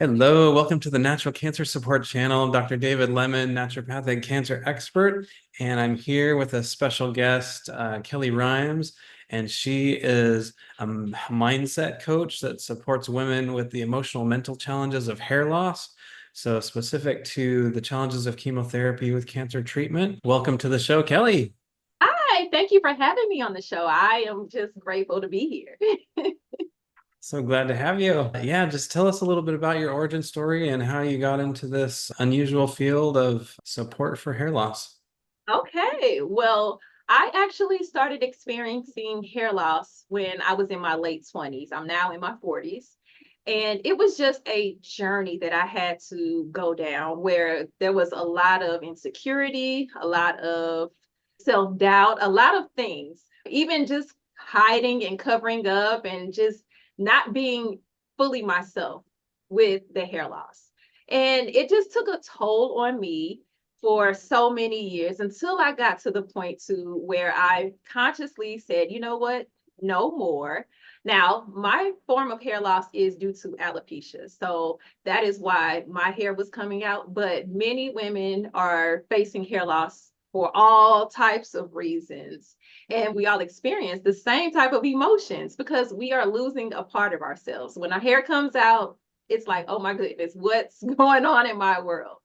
Hello, welcome to the Natural Cancer Support Channel. I'm Dr. David Lemmon, naturopathic cancer expert, and I'm here with a special guest, Kellie Rhymes, and she is a mindset coach that supports women with the emotional mental challenges of hair loss. So specific to the challenges of chemotherapy with cancer treatment. Welcome to the show, Kellie. Hi, thank you for having me on the show. I am just grateful to be here. So glad to have you. Yeah, just tell us a little bit about your origin story and how you got into this unusual field of support for hair loss. Okay, well, I actually started experiencing hair loss when I was in my late 20s. I'm now in my 40s. And it was just a journey that I had to go down where there was a lot of insecurity, a lot of self doubt, a lot of things, even just hiding and covering up and just not being fully myself with the hair loss. And it just took a toll on me for so many years until I got to the point to where I consciously said, you know what? No more. Now, my form of hair loss is due to alopecia. So that is why my hair was coming out. But many women are facing hair loss for all types of reasons. And we all experience the same type of emotions because we are losing a part of ourselves. When our hair comes out, it's like, oh my goodness, what's going on in my world?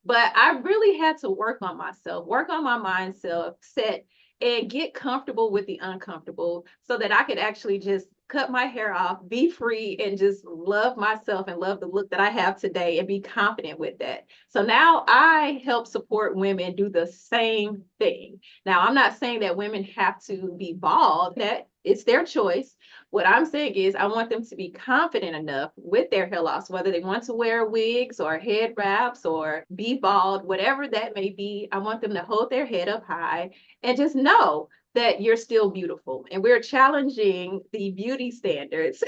But I really had to work on myself, work on my mindset, set, and get comfortable with the uncomfortable so that I could actually just cut my hair off, be free, and just love myself and love the look that I have today and be confident with that. So now I help support women do the same thing. Now, I'm not saying that women have to be bald, that it's their choice. What I'm saying is, I want them to be confident enough with their hair loss, whether they want to wear wigs or head wraps or be bald, whatever that may be. I want them to hold their head up high and just know that you're still beautiful. And we're challenging the beauty standards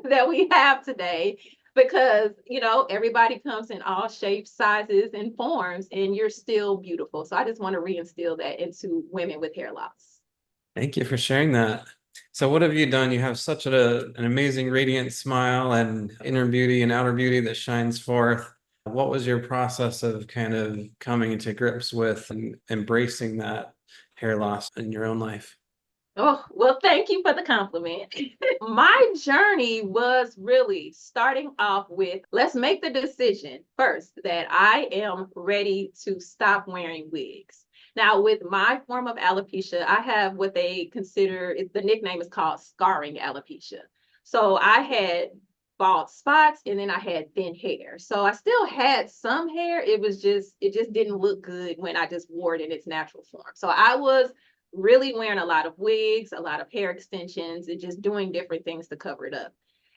that we have today because, everybody comes in all shapes, sizes, and forms, and you're still beautiful. So I just want to reinstill that into women with hair loss. Thank you for sharing that. So what have you done? You have such an amazing radiant smile and inner beauty and outer beauty that shines forth. What was your process of kind of coming to grips with and embracing that hair loss in your own life? Oh, well, thank you for the compliment. My journey was really starting off with let's make the decision first that I am ready to stop wearing wigs. Now, with my form of alopecia, I have what they consider the nickname is called scarring alopecia. So I had bald spots and then I had thin hair. So I still had some hair. It just didn't look good when I just wore it in its natural form. So I was really wearing a lot of wigs, a lot of hair extensions, and just doing different things to cover it up.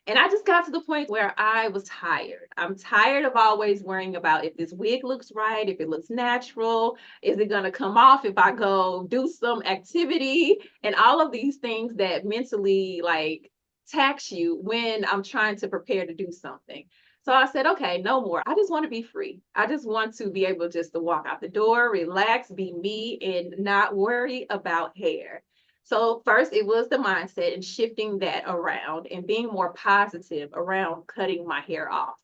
And I just got to the point where I was tired. I'm tired of always worrying about if this wig looks right, if it looks natural, is it going to come off if I go do some activity, and all of these things that mentally like tax you when I'm trying to prepare to do something. So I said, okay, no more. I just want to be free. I just want to be able just to walk out the door, relax, be me, and not worry about hair. So first it was the mindset and shifting that around and being more positive around cutting my hair off.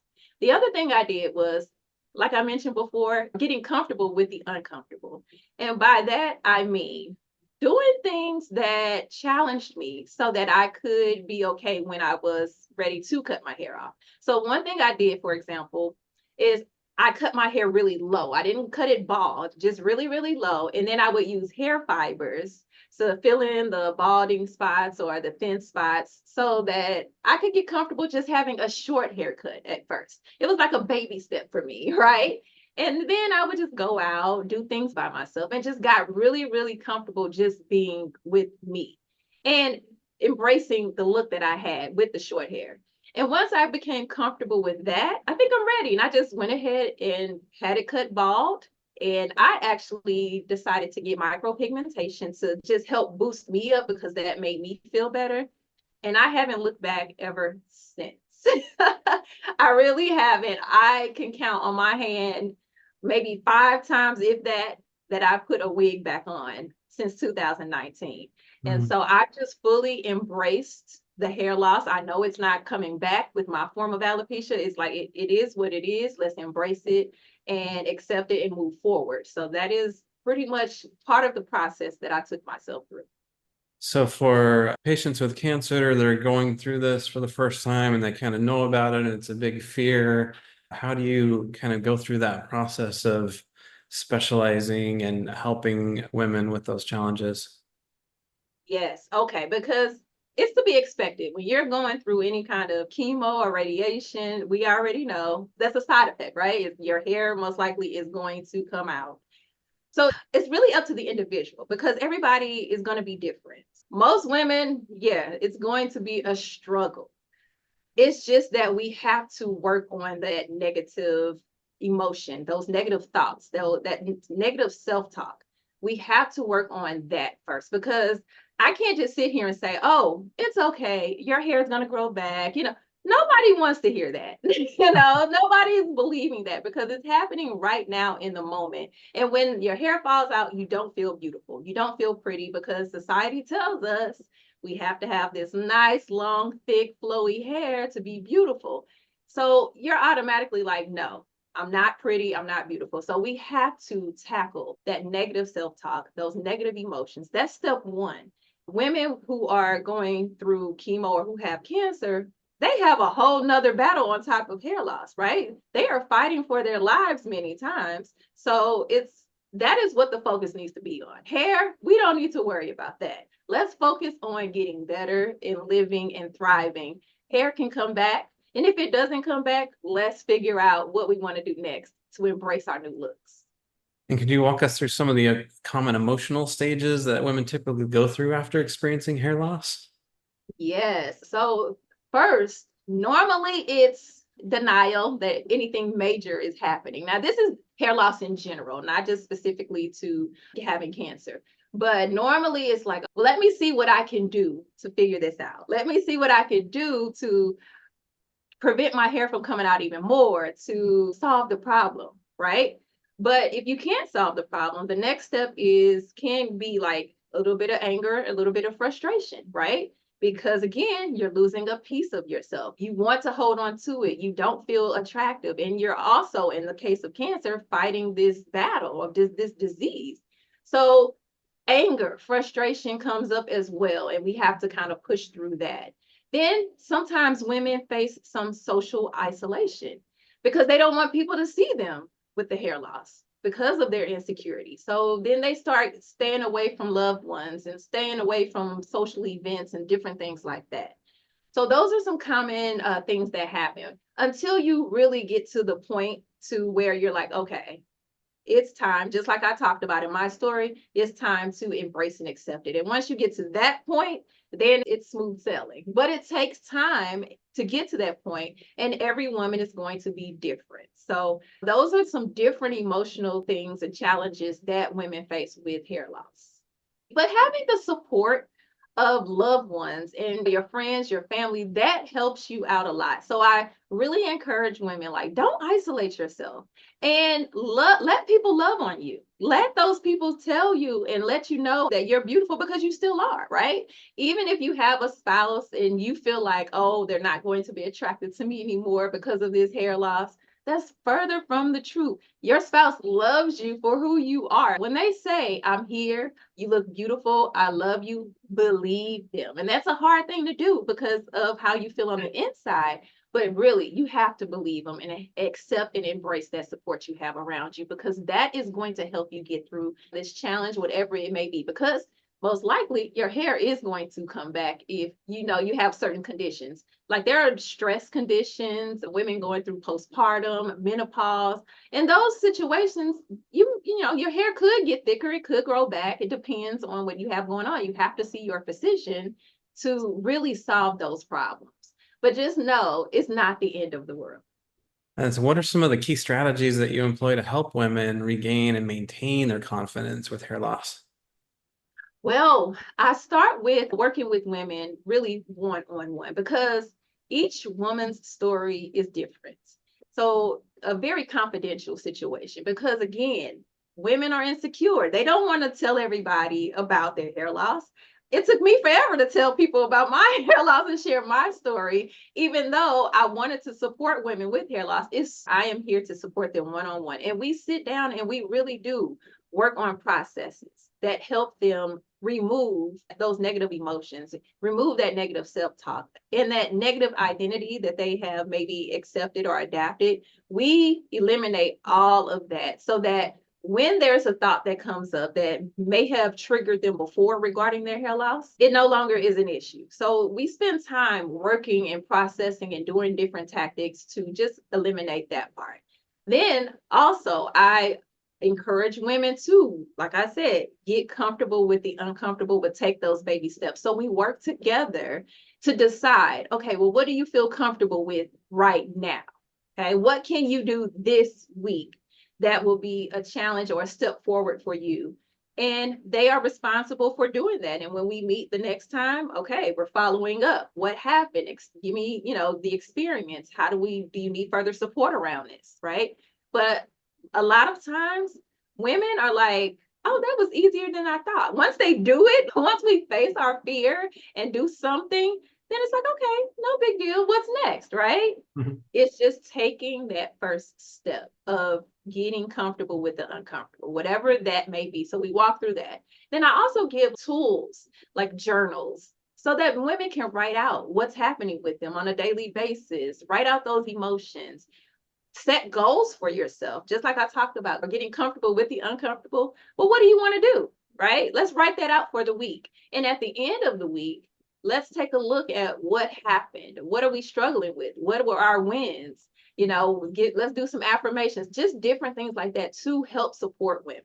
The other thing I did was, like I mentioned before, getting comfortable with the uncomfortable. And by that, I mean doing things that challenged me so that I could be okay when I was ready to cut my hair off. So one thing I did, for example, is I cut my hair really low. I didn't cut it bald, just really, really low. And then I would use hair fibers to fill in the balding spots or the thin spots so that I could get comfortable just having a short haircut at first. It was like a baby step for me, right? And then I would just go out, do things by myself, and just got really, really comfortable just being with me and embracing the look that I had with the short hair. And once I became comfortable with that, I think I'm ready. And I just went ahead and had it cut bald. And I actually decided to get micropigmentation to just help boost me up because that made me feel better. And I haven't looked back ever since. I really haven't. I can count on my hand maybe 5 times, if that, that I've put a wig back on since 2019. And Mm. so I just fully embraced the hair loss. I know it's not coming back with my form of alopecia. It's like it is what it is. Let's embrace it and accept it and move forward. So that is pretty much part of the process that I took myself through. So for patients with cancer that are going through this for the first time and they kind of know about it and it's a big fear, how do you kind of go through that process of specializing and helping women with those challenges? Yes, okay, because it's to be expected when you're going through any kind of chemo or radiation. We already know that's a side effect, right? Your hair most likely is going to come out. So it's really up to the individual because everybody is going to be different. Most women, yeah, it's going to be a struggle. It's just that we have to work on that negative emotion, those negative thoughts, that negative self-talk. We have to work on that first because I can't just sit here and say, oh, it's okay. Your hair is going to grow back. Nobody wants to hear that. Nobody's believing that because it's happening right now in the moment. And when your hair falls out, you don't feel beautiful. You don't feel pretty because society tells us we have to have this nice, long, thick, flowy hair to be beautiful. So you're automatically like, no, I'm not pretty. I'm not beautiful. So we have to tackle that negative self-talk, those negative emotions. That's step one. Women who are going through chemo or who have cancer, they have a whole nother battle on top of hair loss, right? They are fighting for their lives many times. So that is what the focus needs to be on. Hair, we don't need to worry about that. Let's focus on getting better and living and thriving. Hair can come back. And if it doesn't come back, let's figure out what we want to do next to embrace our new looks. And could you walk us through some of the common emotional stages that women typically go through after experiencing hair loss? Yes. So first, normally it's denial that anything major is happening. Now, this is hair loss in general, not just specifically to having cancer. But normally it's like, let me see what I can do to figure this out. Let me see what I can do to prevent my hair from coming out even more, to solve the problem, right? But if you can't solve the problem, the next step can be like a little bit of anger, a little bit of frustration, right? Because again, you're losing a piece of yourself. You want to hold on to it. You don't feel attractive. And you're also, in the case of cancer, fighting this battle of this disease. So anger, frustration comes up as well. And we have to kind of push through that. Then sometimes women face some social isolation because they don't want people to see them with the hair loss because of their insecurity. So then they start staying away from loved ones and staying away from social events and different things like that. So those are some common things that happen until you really get to the point to where you're like, okay, it's time, just like I talked about in my story, it's time to embrace and accept it. And once you get to that point, then it's smooth sailing. But it takes time to get to that point, and every woman is going to be different. So, those are some different emotional things and challenges that women face with hair loss. But having the support of loved ones and your friends, your family, that helps you out a lot. So I really encourage women, like, don't isolate yourself and let people love on you. Let those people tell you and let you know that you're beautiful because you still are, right? Even if you have a spouse and you feel like, oh, they're not going to be attracted to me anymore because of this hair loss, that's further from the truth. Your spouse loves you for who you are. When they say, I'm here, you look beautiful, I love you, believe them. And that's a hard thing to do because of how you feel on the inside. But really, you have to believe them and accept and embrace that support you have around you because that is going to help you get through this challenge, whatever it may be. Because most likely your hair is going to come back if you have certain conditions. Like there are stress conditions, women going through postpartum, menopause. In those situations, your hair could get thicker, it could grow back. It depends on what you have going on. You have to see your physician to really solve those problems. But just know it's not the end of the world. And so, what are some of the key strategies that you employ to help women regain and maintain their confidence with hair loss? Well, I start with working with women really one-on-one because each woman's story is different. So, a very confidential situation because, again, women are insecure. They don't want to tell everybody about their hair loss. it took me forever to tell people about my hair loss and share my story, even though I wanted to support women with hair loss. I am here to support them one-on-one. And we sit down and we really do work on processes that help them remove those negative emotions, remove that negative self-talk and that negative identity that they have maybe accepted or adapted. We eliminate all of that so that when there's a thought that comes up that may have triggered them before regarding their hair loss, it no longer is an issue. So we spend time working and processing and doing different tactics to just eliminate that part. Then also, I encourage women to, like I said, get comfortable with the uncomfortable, but take those baby steps. So we work together to decide, okay, well, what do you feel comfortable with right now? Okay, what can you do this week that will be a challenge or a step forward for you? And they are responsible for doing that. And when we meet the next time, okay, we're following up. What happened? Give me, the experience. Do you need further support around this? Right. But a lot of times women are like, oh, that was easier than I thought. Once they do it, once we face our fear and do something, then it's like, okay, no big deal. What's next? Right. Mhm. It's just taking that first step of getting comfortable with the uncomfortable, whatever that may be. So we walk through that. Then I also give tools like journals so that women can write out what's happening with them on a daily basis, write out those emotions, set goals for yourself. Just like I talked about, or getting comfortable with the uncomfortable. Well, what do you want to do? Right? Let's write that out for the week. And at the end of the week, let's take a look at what happened. What are we struggling with? What were our wins? Let's do some affirmations, just different things like that to help support women.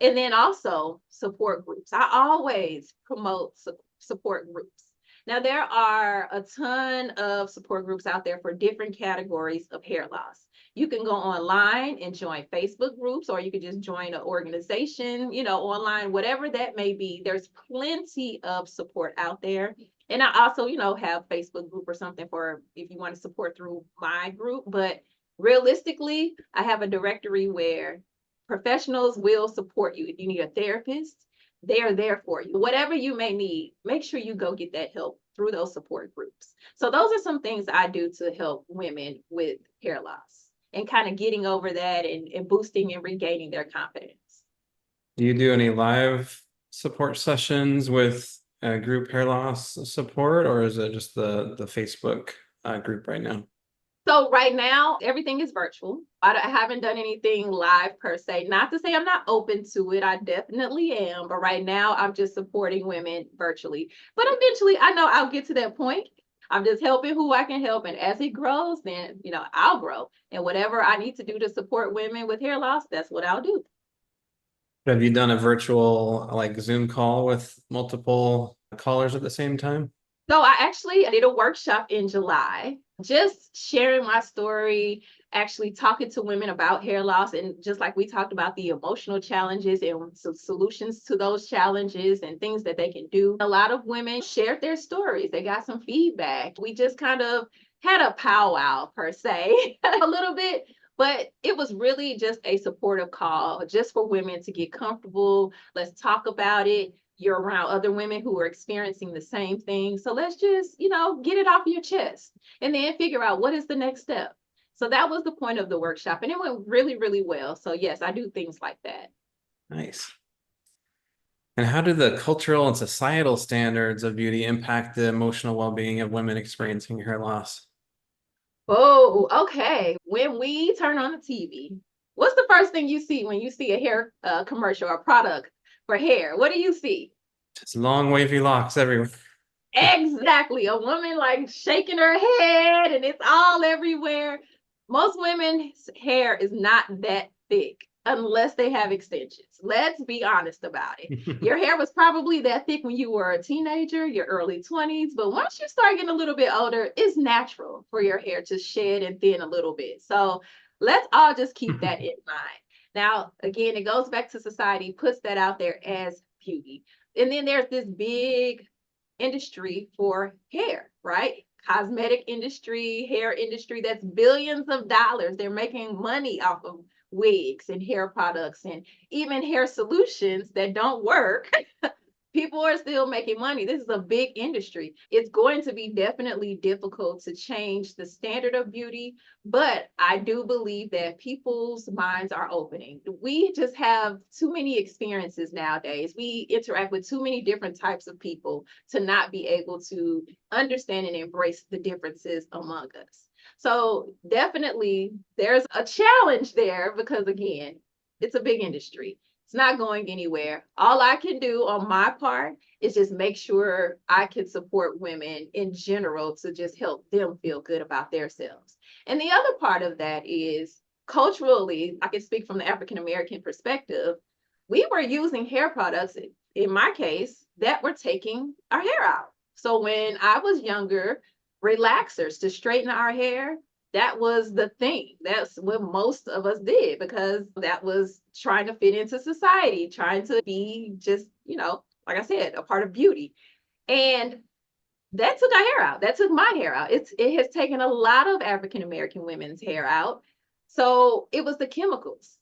And then also support groups. I always promote support groups. Now, there are a ton of support groups out there for different categories of hair loss. You can go online and join Facebook groups, or you can just join an organization, online, whatever that may be. There's plenty of support out there. And I also, have Facebook group or something for if you want to support through my group. But realistically, I have a directory where professionals will support you. If you need a therapist, they are there for you. Whatever you may need, make sure you go get that help through those support groups. So those are some things I do to help women with hair loss and kind of getting over that and boosting and regaining their confidence. Do you do any live support sessions with group hair loss support, or is it just the Facebook group right now? So right now, everything is virtual. I haven't done anything live per se. Not to say I'm not open to it. I definitely am. But right now, I'm just supporting women virtually. But eventually, I know I'll get to that point. I'm just helping who I can help. And as it grows, then, I'll grow. And whatever I need to do to support women with hair loss, that's what I'll do. Have you done a virtual like Zoom call with multiple callers at the same time? So I did a workshop in July, just sharing my story, actually talking to women about hair loss, and just like we talked about the emotional challenges and some solutions to those challenges and things that they can do. A lot of women shared their stories. They got some feedback. We just kind of had a powwow per se, a little bit, but it was really just a supportive call just for women to get comfortable. Let's talk about it. You're around other women who are experiencing the same thing. So let's just, get it off your chest and then figure out what is the next step. So that was the point of the workshop. And it went really, really well. So yes, I do things like that. Nice. And how do the cultural and societal standards of beauty impact the emotional well-being of women experiencing hair loss? Oh, okay. When we turn on the TV, what's the first thing you see when you see a hair commercial or product for hair? What do you see? Just long wavy locks everywhere. Exactly. A woman like shaking her head and it's all everywhere. Most women's hair is not that thick unless they have extensions. Let's be honest about it. Your hair was probably that thick when you were a teenager, your early 20s, but once you start getting a little bit older, it's natural for your hair to shed and thin a little bit. So let's all just keep that in mind. Now, again, it goes back to society, puts that out there as beauty. And then there's this big industry for hair, right? Cosmetic industry, hair industry, that's billions of dollars. They're making money off of wigs and hair products and even hair solutions that don't work People are still making money. This is a big industry. It's going to be definitely difficult to change the standard of beauty, but I do believe that people's minds are opening. We just have too many experiences nowadays. We interact with too many different types of people to not be able to understand and embrace the differences among us. So definitely there's a challenge there because again, it's a big industry. It's not going anywhere. All I can do on my part is just make sure I can support women in general to just help them feel good about themselves. And the other part of that is culturally, I can speak from the African American perspective. We were using hair products, in my case, that were taking our hair out. So when I was younger, relaxers to straighten our hair, that was the thing. That's what most of us did because that was trying to fit into society, trying to be just, like I said, a part of beauty. And that took our hair out. That took my hair out. It has taken a lot of African American women's hair out. So it was the chemicals.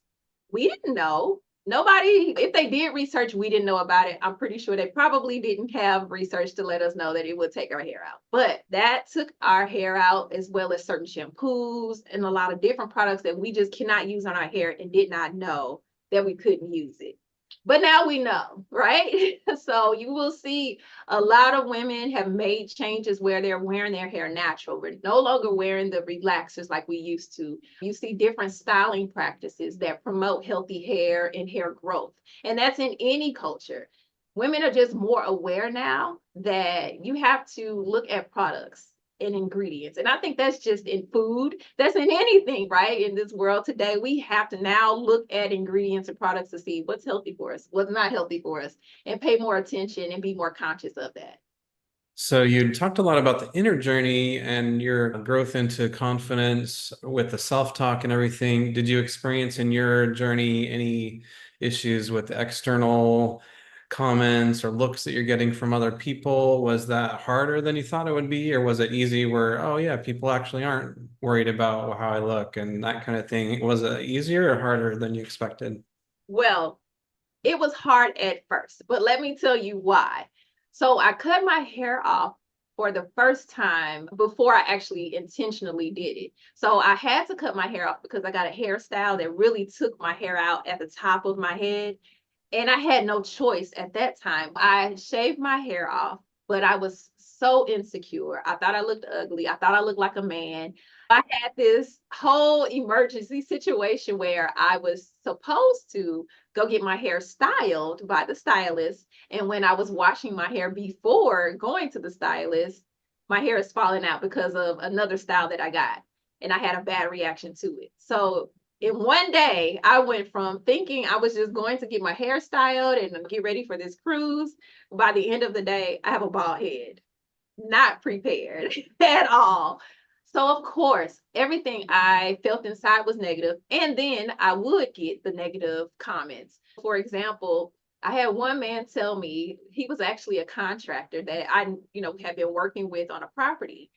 We didn't know. Nobody, if they did research, we didn't know about it. I'm pretty sure they probably didn't have research to let us know that it would take our hair out. But that took our hair out, as well as certain shampoos and a lot of different products that we just cannot use on our hair and did not know that we couldn't use it. But now we know, right? So you will see a lot of women have made changes where they're wearing their hair natural. We're no longer wearing the relaxers like we used to. You see different styling practices that promote healthy hair and hair growth. And that's in any culture. Women are just more aware now that you have to look at products and ingredients. And I think that's just in food, that's in anything, right? In this world today, we have to now look at ingredients and products to see what's healthy for us, what's not healthy for us, and pay more attention and be more conscious of that. So you talked a lot about the inner journey and your growth into confidence with the self-talk and everything. Did you experience in your journey any issues with external comments or looks that you're getting from other people? Was that harder than you thought it would be, or was it easy where, oh yeah, people actually aren't worried about how I look and that kind of thing? Was it easier or harder than you expected? Well, it was hard at first, but let me tell you why. So I cut my hair off for the first time before I actually intentionally did it. So I had to cut my hair off because I got a hairstyle that really took my hair out at the top of my head. And I had no choice at that time. I shaved my hair off, but I was so insecure. I thought I looked ugly. I thought I looked like a man. I had this whole emergency situation where I was supposed to go get my hair styled by the stylist. And when I was washing my hair before going to the stylist, my hair is falling out because of another style that I got. And I had a bad reaction to it. So in one day, I went from thinking I was just going to get my hair styled and get ready for this cruise. By the end of the day, I have a bald head, not prepared at all. So, of course, everything I felt inside was negative. And then I would get the negative comments. For example, I had one man tell me he was actually a contractor that I had been working with on a property.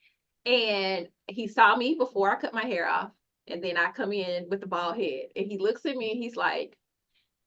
And he saw me before I cut my hair off. And then I come in with the bald head. And he looks at me and he's like,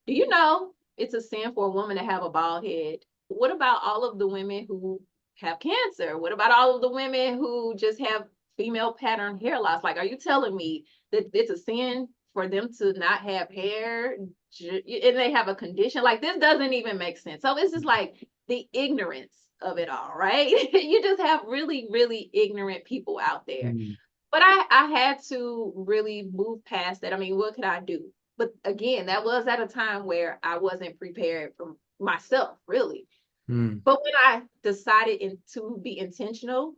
do you know it's a sin for a woman to have a bald head? What about all of the women who have cancer? What about all of the women who just have female pattern hair loss? Like, are you telling me that it's a sin for them to not have hair and they have a condition? Like, this doesn't even make sense. So it's just like the ignorance of it all, right? You just have really, really ignorant people out there. Mm. But I had to really move past that. I mean, what could I do? But again, that was at a time where I wasn't prepared for myself, really. Mm. But when I decided to be intentional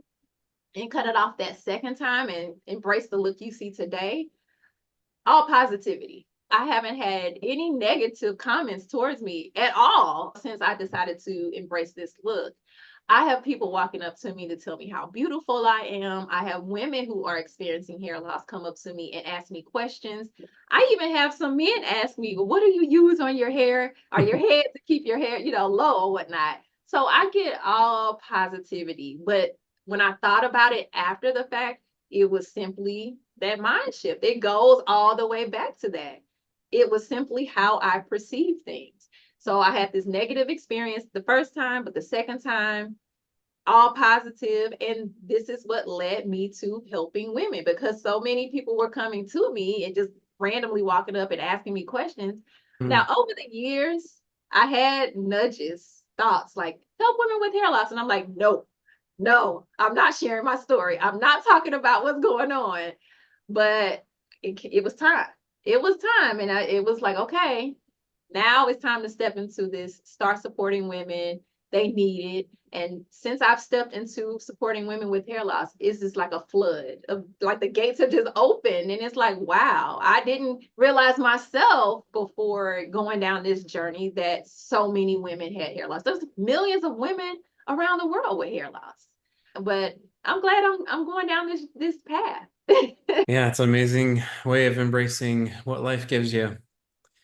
and cut it off that second time and embrace the look you see today, all positivity. I haven't had any negative comments towards me at all since I decided to embrace this look. I have people walking up to me to tell me how beautiful I am. I have women who are experiencing hair loss come up to me and ask me questions. I even have some men ask me, well, what do you use on your hair or your head to keep your hair, low or whatnot? So I get all positivity. But when I thought about it after the fact, it was simply that mind shift. It goes all the way back to that. It was simply how I perceive things. So I had this negative experience the first time, but the second time, all positive. And this is what led me to helping women, because so many people were coming to me and just randomly walking up and asking me questions. Mm. Now, over the years, I had nudges, thoughts like help women with hair loss. And I'm like, nope, no, I'm not sharing my story. I'm not talking about what's going on. But it was time. It was time. And it was like, okay, now it's time to step into this, start supporting women. They need it. And since I've stepped into supporting women with hair loss, it's just like a flood of, like, the gates have just opened. And it's like, wow, I didn't realize myself before going down this journey that so many women had hair loss. There's millions of women around the world with hair loss. But I'm glad I'm going down this path. Yeah, it's an amazing way of embracing what life gives you.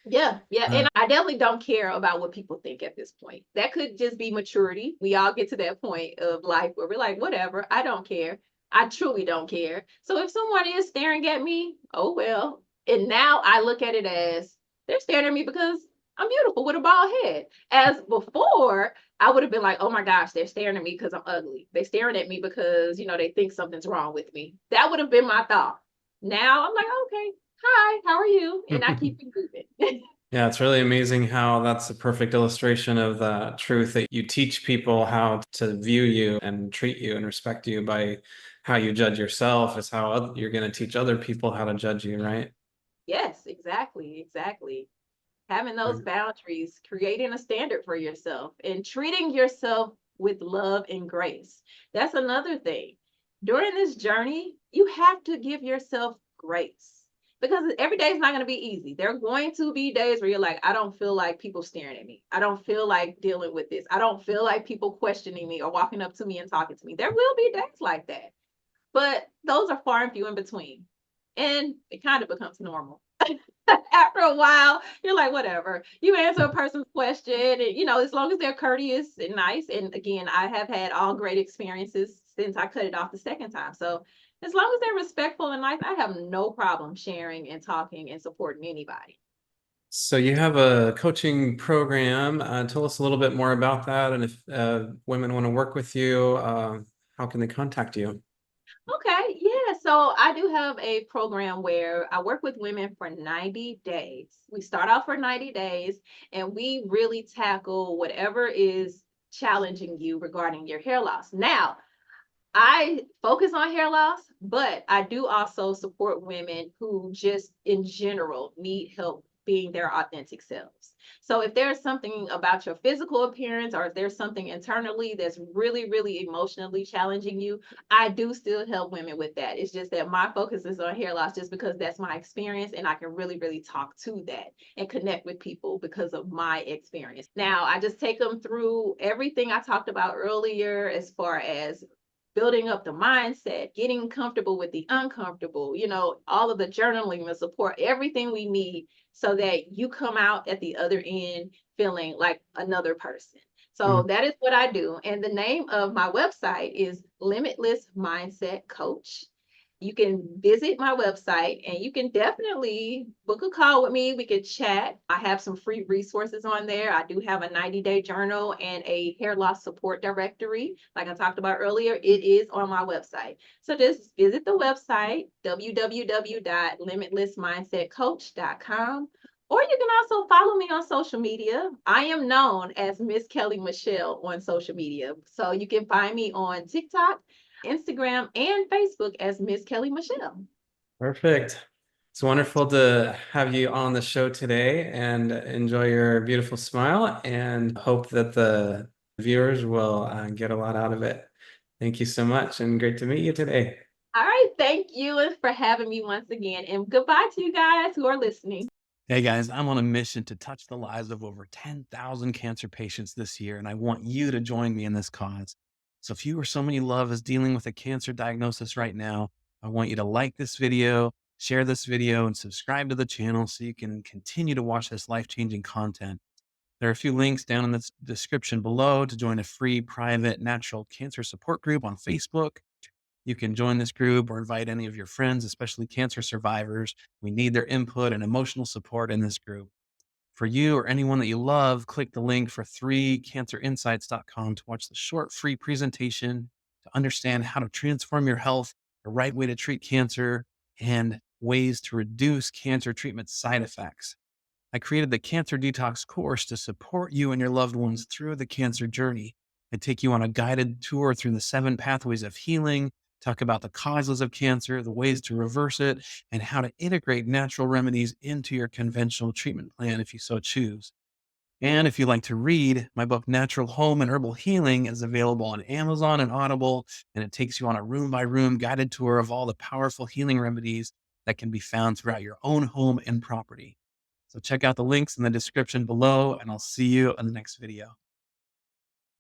Yeah, yeah. Uh, And I definitely don't care about what people think at this point. That could just be maturity. We all get to that point of life where we're like, whatever, I don't care. I truly don't care. So if someone is staring at me, oh well. And now I look at it as they're staring at me because I'm beautiful with a bald head. As before, I would have been like, oh my gosh, they're staring at me because I'm ugly. They're staring at me because, they think something's wrong with me. That would have been my thought. Now I'm like, okay, hi, how are you? And I keep it moving. Yeah, it's really amazing how that's a perfect illustration of the truth that you teach people how to view you and treat you and respect you by how you judge yourself is how you're going to teach other people how to judge you, right? Yes, exactly, exactly. Having those Mm. boundaries, creating a standard for yourself, and treating yourself with love and grace. That's another thing. During this journey, you have to give yourself grace, because every day is not going to be easy. There are going to be days where you're like, I don't feel like people staring at me. I don't feel like dealing with this. I don't feel like people questioning me or walking up to me and talking to me. There will be days like that, but those are far and few in between. And it kind of becomes normal. After a while, you're like, whatever. You answer a person's question, and as long as they're courteous and nice. And again, I have had all great experiences since I cut it off the second time. So as long as they're respectful and nice, I have no problem sharing and talking and supporting anybody. So you have a coaching program. Tell us a little bit more about that. And if women want to work with you, how can they contact you? Okay, yeah. So I do have a program where I work with women for 90 days. We start off for 90 days and we really tackle whatever is challenging you regarding your hair loss. Now, I focus on hair loss, but I do also support women who just in general need help being their authentic selves. So if there's something about your physical appearance, or if there's something internally that's really, really emotionally challenging you, I do still help women with that. It's just that my focus is on hair loss just because that's my experience and I can really, really talk to that and connect with people because of my experience. Now, I just take them through everything I talked about earlier as far as building up the mindset, getting comfortable with the uncomfortable, all of the journaling, the support, everything we need so that you come out at the other end feeling like another person. So Mm. that is what I do. And the name of my website is Limitless Mindset Coach. You can visit my website and you can definitely book a call with me. We could chat. I have some free resources on there. I do have a 90-day journal and a hair loss support directory. Like I talked about earlier, it is on my website. So just visit the website, www.limitlessmindsetcoach.com. Or you can also follow me on social media. I am known as Miss Kellie Michelle on social media. So you can find me on TikTok, Instagram, and Facebook as Miss Kellie Michelle. Perfect. It's wonderful to have you on the show today and enjoy your beautiful smile and hope that the viewers will get a lot out of it. Thank you so much and great to meet you today. All right. Thank you for having me once again. And goodbye to you guys who are listening. Hey guys, I'm on a mission to touch the lives of over 10,000 cancer patients this year, and I want you to join me in this cause. So if you or someone you love is dealing with a cancer diagnosis right now, I want you to like this video, share this video, and subscribe to the channel so you can continue to watch this life-changing content. There are a few links down in the description below to join a free private natural cancer support group on Facebook. You can join this group or invite any of your friends, especially cancer survivors. We need their input and emotional support in this group. For you or anyone that you love, click the link for 3cancerinsights.com to watch the short free presentation to understand how to transform your health, the right way to treat cancer, and ways to reduce cancer treatment side effects. I created the Cancer Detox course to support you and your loved ones through the cancer journey. I take you on a guided tour through the 7 pathways of healing, talk about the causes of cancer, the ways to reverse it, and how to integrate natural remedies into your conventional treatment plan if you so choose. And if you like to read, my book, Natural Home and Herbal Healing, is available on Amazon and Audible, and it takes you on a room by room guided tour of all the powerful healing remedies that can be found throughout your own home and property. So check out the links in the description below, and I'll see you in the next video.